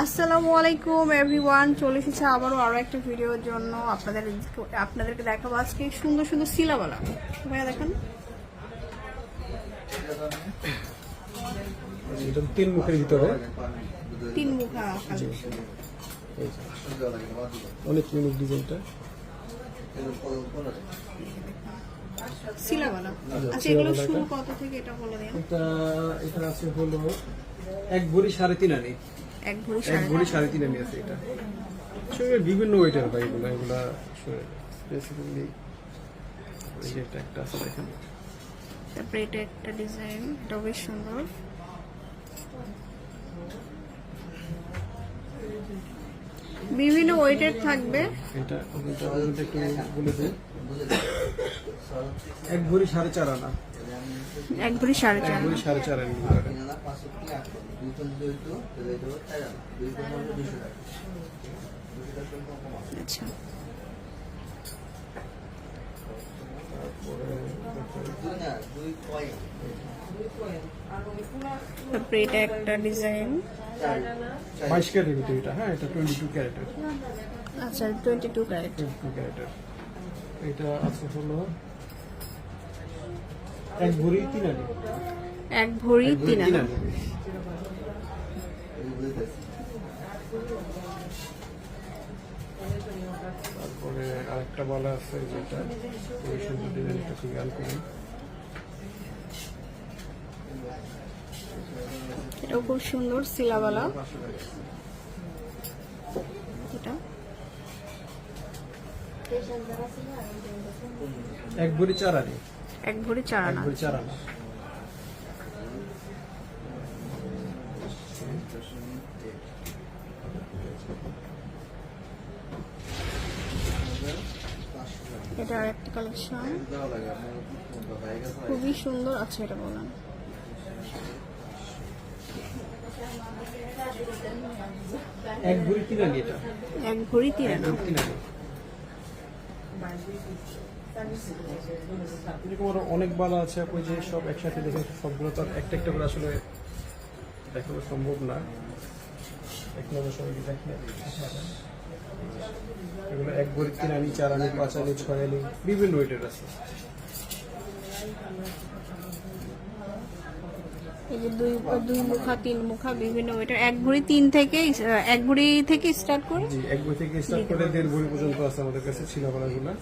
আসসালামু আলাইকুম এভরিওয়ান, চলে এসেছে আবারও আরো একটা ভিডিওর জন্য। আপনাদেরকে দেখাবো আজকে সুন্দর সুন্দর সিলাবালা। ভাইয়া দেখেন, এটা তিন মুখের ভিতরে তিন মুখা অনেক ইউনিক ডিজাইনটা সিলাবালা। আচ্ছা, এগুলো শুরু কত থেকে এটা বলে দেন? এটা আছে হলো 1 ভরি 3.5 আনি। 1 ভরি 3.5 আনি আছে এটা। আসলে বিভিন্ন ওয়েটের ভাই এগুলা স্পেসিফিকলি এটা একটা আছে দেখেন। তারপরে এটা একটা ডিজাইন, এটা বেশ সুন্দর। বিভিন্ন ওয়েটের থাকবে। এটা একটু বলে দিই, 1 ভরি 4.5 আনা। 1 ভরি 4.5 1 ভরি 4.5 আনি। আচ্ছা, তারপরে এটা একটা ডিজাইন, 22 ক্যারেটের ভিতরে এটা। হ্যাঁ, এটা 22 ক্যারেটের। আচ্ছা 22 ক্যারেট। 22 ক্যারেটের। এটা আছে হলো 1 ভরি 3 আনি। 1 ভরি 3 আনা। তারপরে আরেকটা বলা আছে যেটা খুবই সুন্দর ডিজাইন, এটা খুবই আনকমন। এটাও খুব সুন্দর সিলাবালা। এটা 1 ভরি 4 আনি। 1 ভরি 4 আনা। 1 ভরি 4 আনা। এটা আরেকটা কালেকশন, খুবই সুন্দর। আচ্ছা, এটা বললাম 1 ভরি 3 আনি। এটা 1 ভরি 3 আনা। 1 ভরি 3 আনি। এরকম আরো অনেক বালা আছে, আপনি যে সব একসাথে দেখেন, সবগুলো তো আর একটা একটা করে আসলে দেখানো সম্ভব না। এক নম্বর সবাই দেখেন, এগুলো 1 ভরি 3 আনি, 4 আনি, 5 আনি, 6 আনি, বিভিন্ন ওয়েটের আছে। এই যে দুই মুখা, 3 মুখা, বিভিন্ন ওয়েটার। 1 ভরি 3 থেকে 1 ভরি থেকে স্টার্ট করে, জি, 1 ভরি থেকে স্টার্ট করে 1.5 ভরি পর্যন্ত আছে আমাদের কাছে সিলাবালাগুলো।